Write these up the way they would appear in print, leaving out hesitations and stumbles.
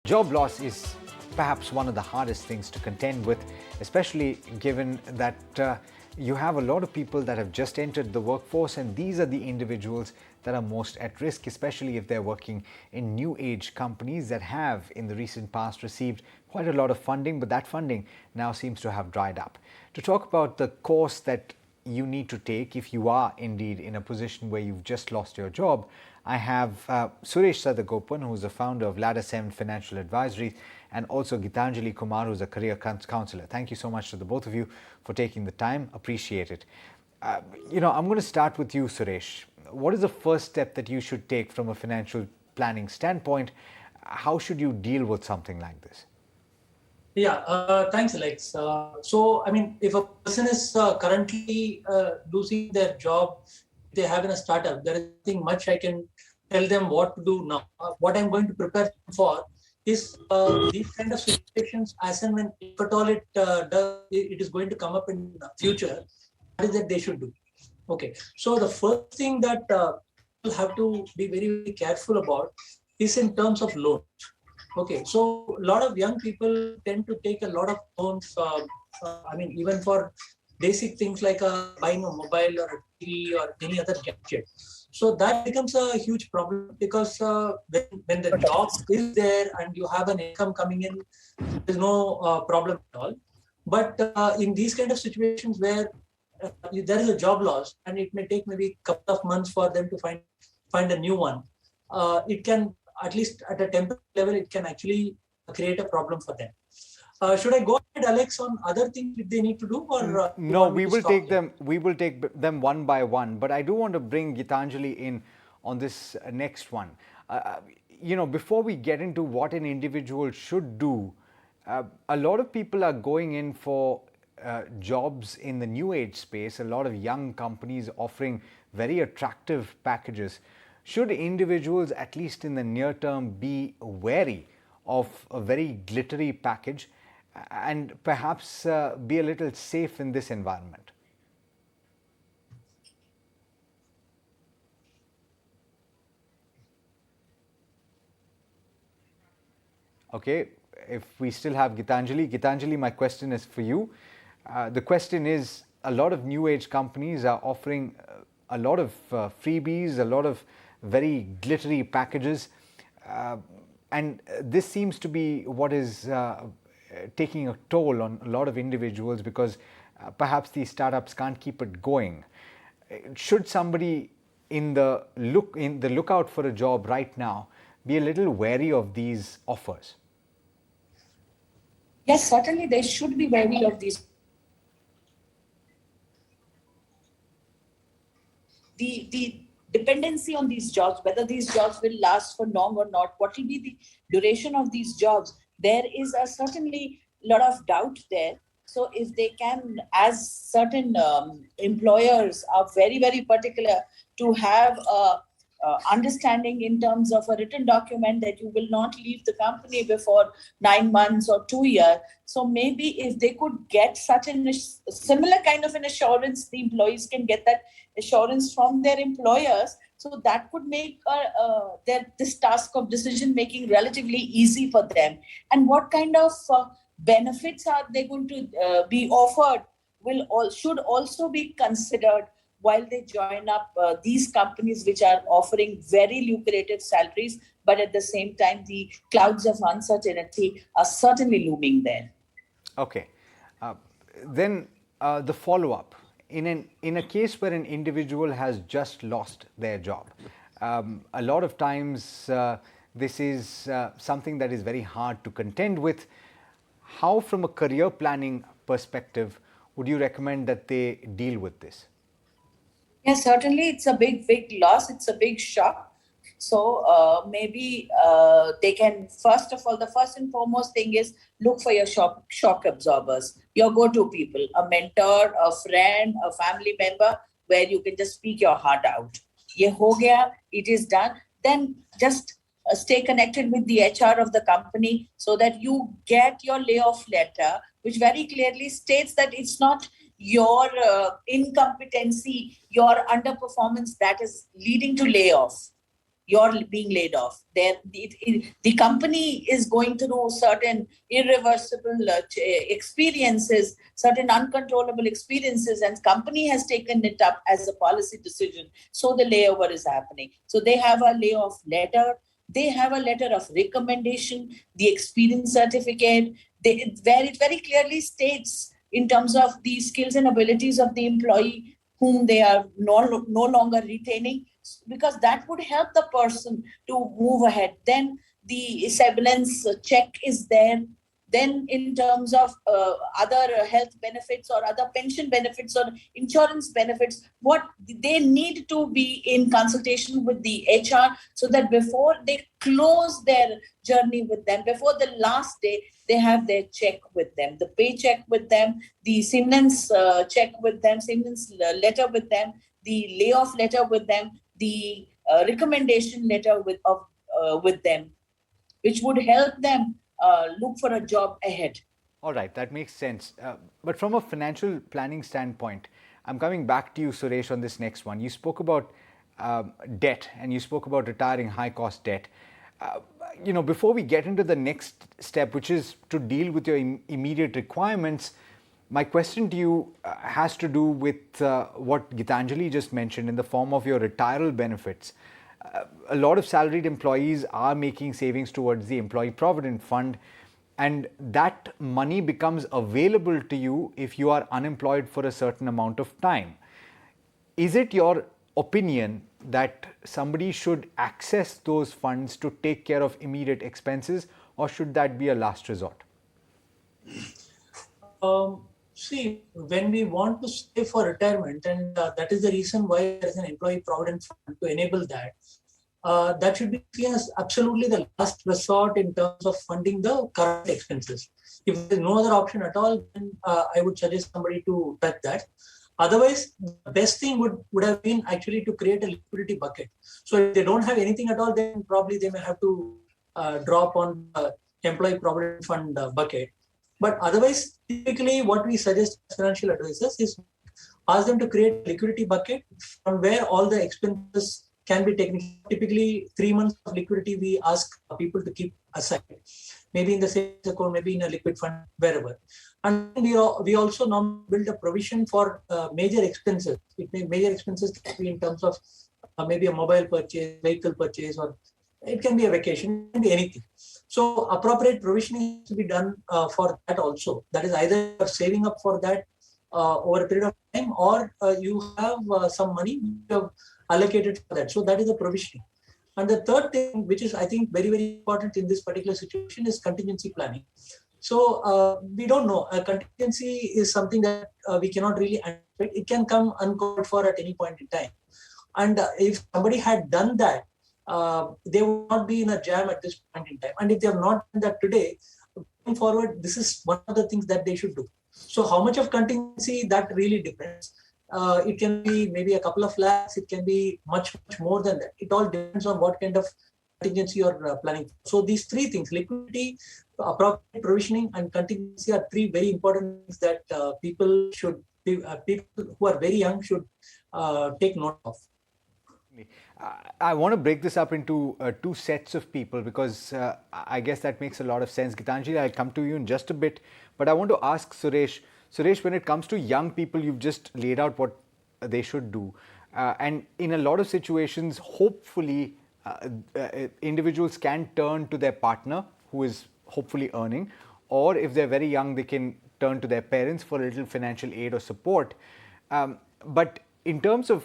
Job loss is perhaps one of the hardest things to contend with, especially given that you have a lot of people that have just entered the workforce, and these are the individuals that are most at risk, especially if they're working in new age companies that have in the recent past received quite a lot of funding, but that funding now seems to have dried up. To talk about the course that you need to take if you are indeed in a position where you've just lost your job, I have Suresh Sadagopan, who's the founder of Ladder 7 Financial Advisories, and also Geetanjali Kumar, who's a career counsellor. Thank you so much to the both of you for taking the time. Appreciate it. I'm going to start with you, Suresh. What is the first step that you should take from a financial planning standpoint? How should you deal with something like this? Yeah, thanks, Alex. If a person is currently losing their job, they have in a startup, there is nothing much I can tell them what to do now. What I'm going to prepare them for is these kind of situations as and when, if at all it is going to come up in the future, what is that they should do? Okay, so the first thing that people have to be very, very careful about is in terms of loans. Okay, so a lot of young people tend to take a lot of loans, even for basic things like buying a mobile or a TV or any other gadget. So that becomes a huge problem because when the job is there and you have an income coming in, there's no problem at all. But in these kind of situations where there is a job loss and it may take maybe a couple of months for them to find a new one, it can, at least at a temporary level, it can actually create a problem for them. Should I go ahead, Alex, on other things that they need to do, or no? We will take them. We will take them one by one. But I do want to bring Geetanjali in on this next one. Before we get into what an individual should do, a lot of people are going in for jobs in the new age space. A lot of young companies offering very attractive packages. Should individuals, at least in the near term, be wary of a very glittery package and perhaps be a little safe in this environment? Okay, if we still have Geetanjali. Geetanjali, my question is for you. The question is, a lot of new age companies are offering a lot of freebies, a lot of very glittery packages, and this seems to be what is taking a toll on a lot of individuals because perhaps these startups can't keep it going. Should somebody in the lookout for a job right now be a little wary of these offers? Yes, certainly they should be wary of these. The dependency on these jobs, whether these jobs will last for long or not, what will be the duration of these jobs, there is certainly a lot of doubt there. So if they can, as certain employers are very, very particular to have a understanding in terms of a written document that you will not leave the company before 9 months or 2 years. So maybe if they could get such a similar kind of an assurance, the employees can get that assurance from their employers. So that could make this task of decision making relatively easy for them. And what kind of benefits are they going to be offered should also be considered while they join up these companies which are offering very lucrative salaries, but at the same time, the clouds of uncertainty are certainly looming there. Okay. Then the follow-up. In a case where an individual has just lost their job, a lot of times this is something that is very hard to contend with. How, from a career planning perspective, would you recommend that they deal with this? Yes, certainly it's a big, big loss. It's a big shock. So maybe they can, first of all, the first and foremost thing is look for your shock absorbers, your go-to people, a mentor, a friend, a family member, where you can just speak your heart out. Ye ho gaya, it is done. Then just stay connected with the HR of the company so that you get your layoff letter, which very clearly states that it's not your incompetency, your underperformance that is leading to layoff. you're being laid off. The company is going through certain irreversible experiences, certain uncontrollable experiences, and company has taken it up as a policy decision. So the layover is happening. So they have a layoff letter. They have a letter of recommendation, the experience certificate, where it very clearly states in terms of the skills and abilities of the employee whom they are no longer retaining, because that would help the person to move ahead. Then the severance check is there. Then in terms of other health benefits or other pension benefits or insurance benefits, what they need to be in consultation with the HR, so that before they close their journey with them, before the last day, they have their check with them, the paycheck with them, the severance check with them, severance letter with them, the layoff letter with them, the recommendation letter with them, which would help them look for a job ahead. All right, that makes sense. But from a financial planning standpoint, I'm coming back to you, Suresh, on this next one. You spoke about debt, and you spoke about retiring high-cost debt. Before we get into the next step, which is to deal with your immediate requirements, my question to you has to do with what Geetanjali just mentioned in the form of your retiral benefits. A lot of salaried employees are making savings towards the Employee Provident Fund, and that money becomes available to you if you are unemployed for a certain amount of time. Is it your opinion that somebody should access those funds to take care of immediate expenses, or should that be a last resort? See, when we want to save for retirement, and that is the reason why there is an employee provident fund to enable that, that should be seen as absolutely the last resort in terms of funding the current expenses. If there's no other option at all, then I would suggest somebody to touch that. Otherwise, the best thing would have been actually to create a liquidity bucket. So if they don't have anything at all, then probably they may have to drop on the employee provident fund bucket. But otherwise, typically what we suggest as financial advisors is ask them to create a liquidity bucket from where all the expenses can be taken. Typically 3 months of liquidity we ask people to keep aside, maybe in the savings account, maybe in a liquid fund, wherever. And we also now build a provision for major expenses. Major expenses can be in terms of maybe a mobile purchase, vehicle purchase, or it can be a vacation, it can be anything. So appropriate provisioning has to be done for that also. That is either saving up for that over a period of time, or you have some money you have allocated for that. So that is the provisioning. And the third thing, which is I think very, very important in this particular situation, is contingency planning. So we don't know. A contingency is something that we cannot really anticipate. It can come uncalled for at any point in time. And if somebody had done that, they would not be in a jam at this point in time. And if they have not done that today, going forward, this is one of the things that they should do. So how much of contingency, that really depends. It can be maybe a couple of lakhs. It can be much, much more than that. It all depends on what kind of contingency you're planning. So these three things, liquidity, appropriate provisioning, and contingency, are three very important things that people who are very young should take note of. I want to break this up into two sets of people, because I guess that makes a lot of sense. Geetanjali, I'll come to you in just a bit, but I want to ask Suresh. Suresh, when it comes to young people, you've just laid out what they should do. And in a lot of situations, hopefully, individuals can turn to their partner who is hopefully earning, or if they're very young, they can turn to their parents for a little financial aid or support. But in terms of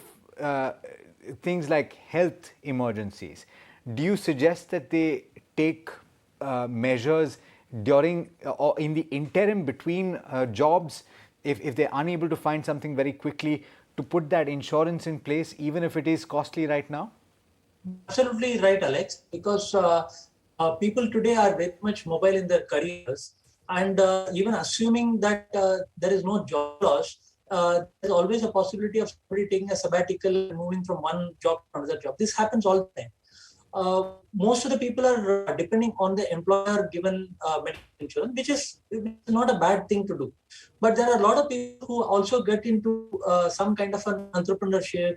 things like health emergencies, do you suggest that they take measures during or in the interim between jobs, if they're unable to find something very quickly, to put that insurance in place, even if it is costly right now? Absolutely right, Alex, because people today are very much mobile in their careers, and even assuming that there is no job loss, there's always a possibility of somebody taking a sabbatical and moving from one job to another job. This happens all the time. Most of the people are depending on the employer given medical insurance, which is not a bad thing to do. But there are a lot of people who also get into some kind of an entrepreneurship,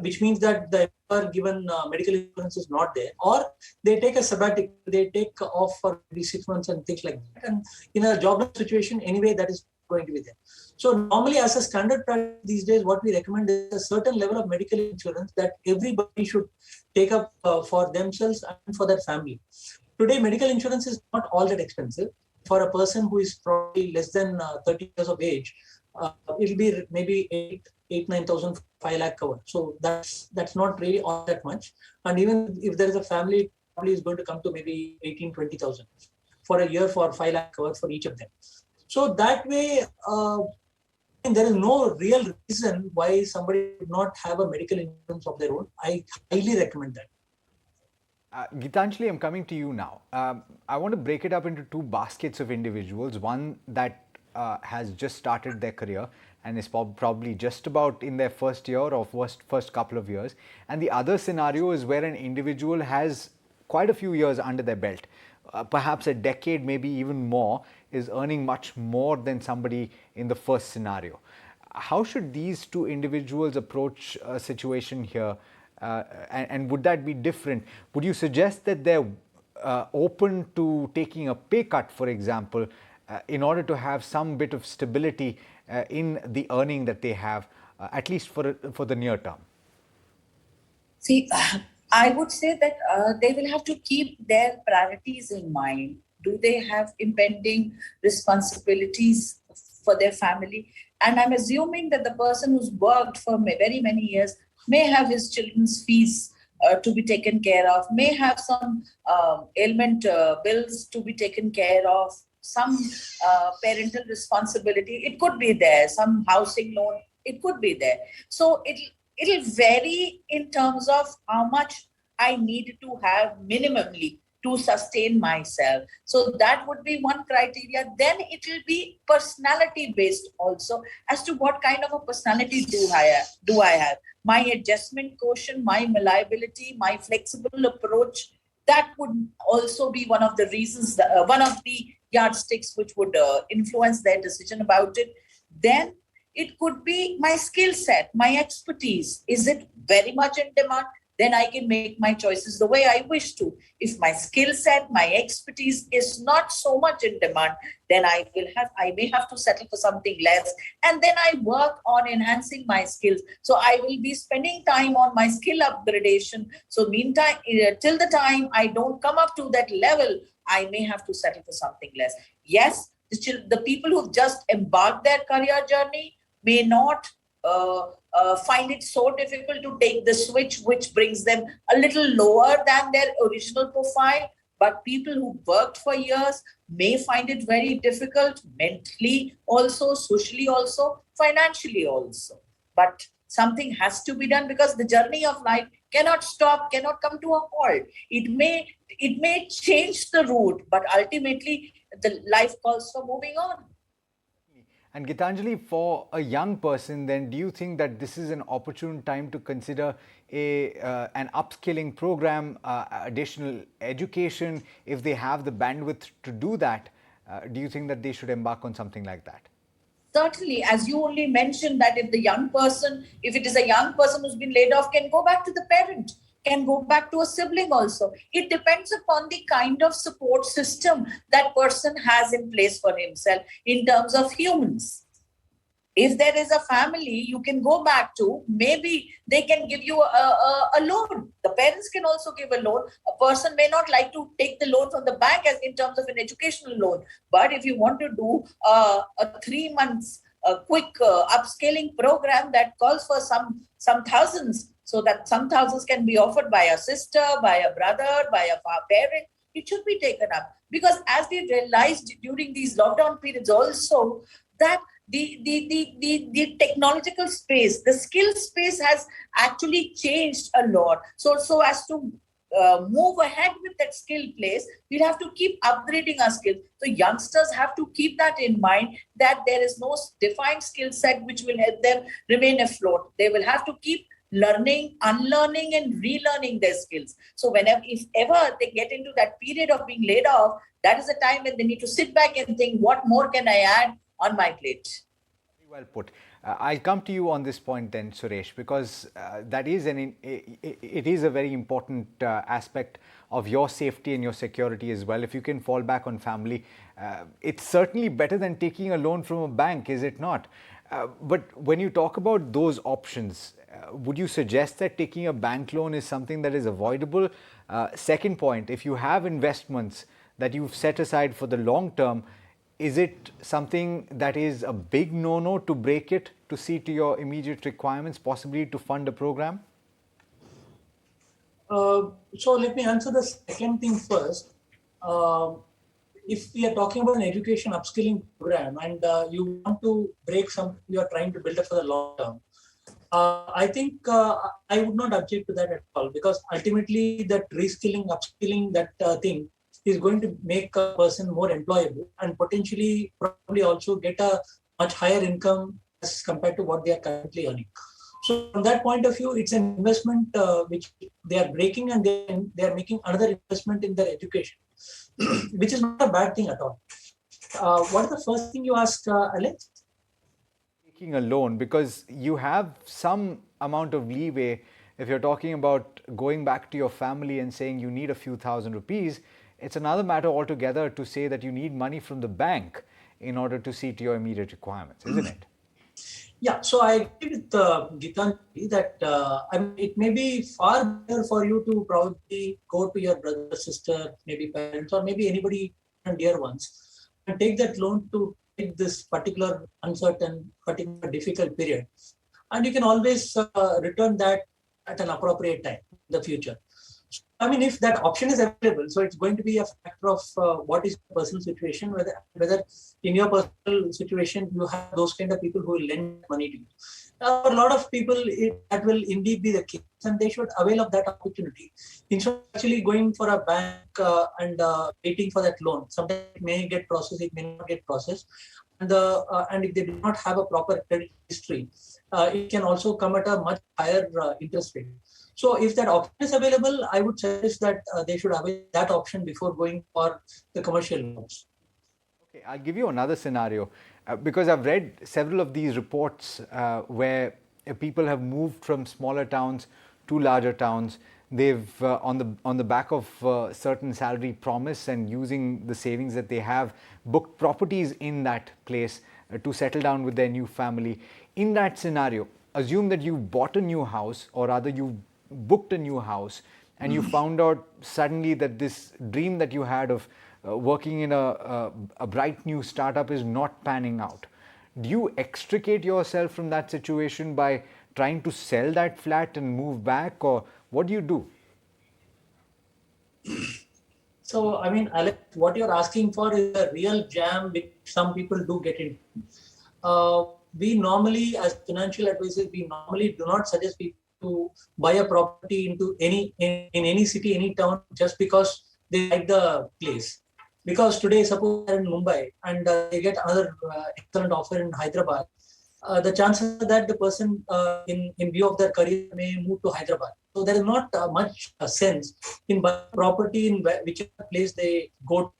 which means that the employer given medical insurance is not there, or they take a sabbatical, they take off for maybe 6 months and things like that. And in a jobless situation, anyway, that is going to be there. So normally, as a standard practice these days, what we recommend is a certain level of medical insurance that everybody should take up for themselves and for their family. Today, medical insurance is not all that expensive. For a person who is probably less than 30 years of age, it will be maybe 9,000, 5 lakh cover. So that's not really all that much. And even if there is a family, it probably is going to come to maybe 18, 20,000 for a year for 5 lakh cover for each of them. So that way, there is no real reason why somebody would not have a medical insurance of their own. I highly recommend that. Geetanjali, I'm coming to you now. I want to break it up into two baskets of individuals. One that has just started their career and is probably just about in their first year or first couple of years. And the other scenario is where an individual has quite a few years under their belt, perhaps a decade, maybe even more, is earning much more than somebody in the first scenario. How should these two individuals approach a situation here? And would that be different? Would you suggest that they're open to taking a pay cut, for example, in order to have some bit of stability in the earning that they have, at least for the near term? See, I would say that they will have to keep their priorities in mind. Do they have impending responsibilities for their family? And I'm assuming that the person who's worked for very many years may have his children's fees to be taken care of, may have some ailment bills to be taken care of, some parental responsibility, it could be there, some housing loan, it could be there. So it'll vary in terms of how much I need to have minimally to sustain myself. So that would be one criteria. Then it will be personality based also, as to what kind of a personality do I have. My adjustment quotient, my malleability, my flexible approach, that would also be one of the reasons, one of the yardsticks which would influence their decision about it. Then it could be my skill set, my expertise. Is it very much in demand? Then I can make my choices the way I wish to. If my skill set, my expertise is not so much in demand, then I may have to settle for something less. And then I work on enhancing my skills. So I will be spending time on my skill upgradation. So meantime, till the time I don't come up to that level, I may have to settle for something less. Yes, the people who've just embarked their career journey may not find it so difficult to take the switch, which brings them a little lower than their original profile. But people who worked for years may find it very difficult mentally also, socially also, financially also. But something has to be done, because the journey of life cannot stop, cannot come to a halt. It may change the route, but ultimately the life calls for moving on. And Geetanjali, for a young person, then, do you think that this is an opportune time to consider an upskilling program, additional education, if they have the bandwidth to do that? Do you think that they should embark on something like that? Certainly, as you only mentioned, that if it is a young person who's been laid off, can go back to the parent, can go back to a sibling also. It depends upon the kind of support system that person has in place for himself in terms of humans. If there is a family you can go back to, maybe they can give you a loan. The parents can also give a loan. A person may not like to take the loan from the bank as in terms of an educational loan. But if you want to do a 3 months quick upscaling program that calls for some thousands, so that some thousands can be offered by a sister, by a brother, by a parent, it should be taken up. Because as we realized during these lockdown periods also, that the technological space, the skill space has actually changed a lot. So as to move ahead with that skill place, we'll have to keep upgrading our skills. So youngsters have to keep that in mind, that there is no defined skill set which will help them remain afloat. They will have to keep learning, unlearning, and relearning their skills. So if ever they get into that period of being laid off, that is the time when they need to sit back and think, what more can I add on my plate? Well put. I'll come to you on this point then, Suresh, because it is a very important aspect of your safety and your security as well. If you can fall back on family, it's certainly better than taking a loan from a bank, is it not? But when you talk about those options, would you suggest that taking a bank loan is something that is avoidable? Second point, if you have investments that you've set aside for the long term, is it something that is a big no-no to break it, to see to your immediate requirements, possibly to fund a program? So let me answer the second thing first. If we are talking about an education upskilling program and you want to break something you are trying to build up for the long term, I think I would not object to that at all, because ultimately that reskilling, upskilling, that thing is going to make a person more employable and potentially probably also get a much higher income as compared to what they are currently earning. So from that point of view, it's an investment which they are breaking, and they are making another investment in their education, which is not a bad thing at all. What is the first thing you asked, Alex? Taking a loan, because you have some amount of leeway. If you're talking about going back to your family and saying you need a few thousand rupees, it's another matter altogether to say that you need money from the bank in order to see to your immediate requirements, isn't it? Yeah, so I agree with Geetanjali that I mean, it may be far better for you to probably go to your brother, sister, maybe parents, or maybe anybody dear ones, and take that loan to take this particular uncertain, particular difficult period. And you can always return that at an appropriate time in the future. I mean, if that option is available, so it's going to be a factor of what is your personal situation, whether in your personal situation you have those kind of people who will lend money to you. A lot of people, that will indeed be the case, and they should avail of that opportunity instead of actually going for a bank and waiting for that loan. Sometimes it may get processed, it may not get processed, and if they do not have a proper credit history, it can also come at a much higher interest rate. So if that option is available, I would suggest that they should avail that option before going for the commercial loans. Okay, I'll give you another scenario because I've read several of these reports where people have moved from smaller towns to larger towns. They've on the back of certain salary promise and using the savings that they have, booked properties in that place to settle down with their new family. In that scenario, assume that you bought a new house, or rather you booked a new house, and you found out suddenly that this dream that you had of working in a bright new startup is not panning out. Do you extricate yourself from that situation by trying to sell that flat and move back, or what do you do? So, I mean, Alex, what you're asking for is a real jam which some people do get into. We normally, as financial advisors, we normally do not suggest people to buy a property in any city, any town, just because they like the place. Because today, suppose they're in Mumbai and they get another excellent offer in Hyderabad, the chances that the person in view of their career may move to Hyderabad. So there is not much sense in buying property in whichever place they go to.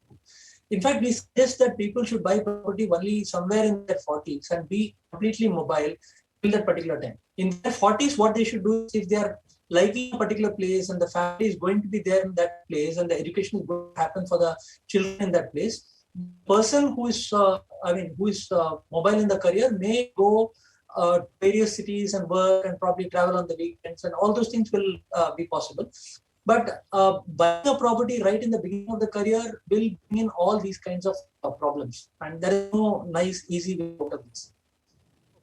In fact, we suggest that people should buy property only somewhere in their 40s and be completely mobile till that particular time. In their 40s, what they should do is, if they are liking a particular place and the family is going to be there in that place and the education is going to happen for the children in that place, the person who is mobile in the career may go to various cities and work and probably travel on the weekends, and all those things will be possible. But buying a property right in the beginning of the career will bring in all these kinds of problems, and there is no nice, easy way out of this.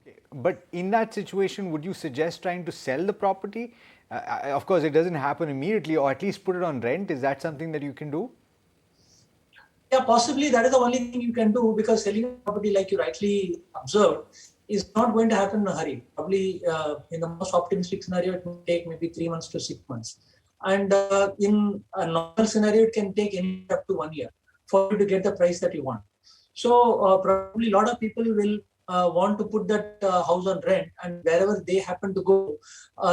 Okay. But in that situation, would you suggest trying to sell the property? Of course, it doesn't happen immediately, or at least put it on rent. Is that something that you can do? Yeah, possibly that is the only thing you can do, because selling a property, like you rightly observed, is not going to happen in a hurry. Probably in the most optimistic scenario, it will take maybe 3 months to 6 months. And in a normal scenario, it can take anywhere up to 1 year for you to get the price that you want. So probably a lot of people will want to put that house on rent, and wherever they happen to go,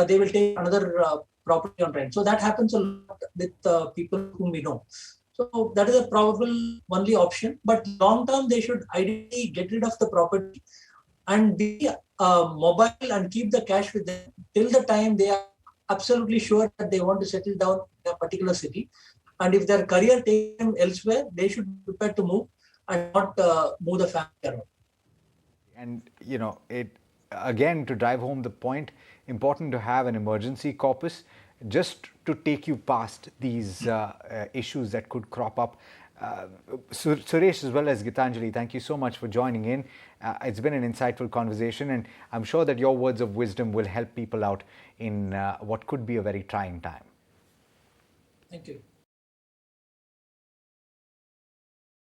they will take another property on rent. So that happens a lot with people whom we know. So that is a probable only option. But long term, they should ideally get rid of the property and be mobile and keep the cash with them till the time they are absolutely sure that they want to settle down in a particular city. And if their career takes them elsewhere, they should be prepared to move and not move the family around. And it again, to drive home the point, important to have an emergency corpus just to take you past these issues that could crop up. Suresh as well as Geetanjali, thank you so much for joining in. It's been an insightful conversation, and I'm sure that your words of wisdom will help people out in what could be a very trying time. Thank you.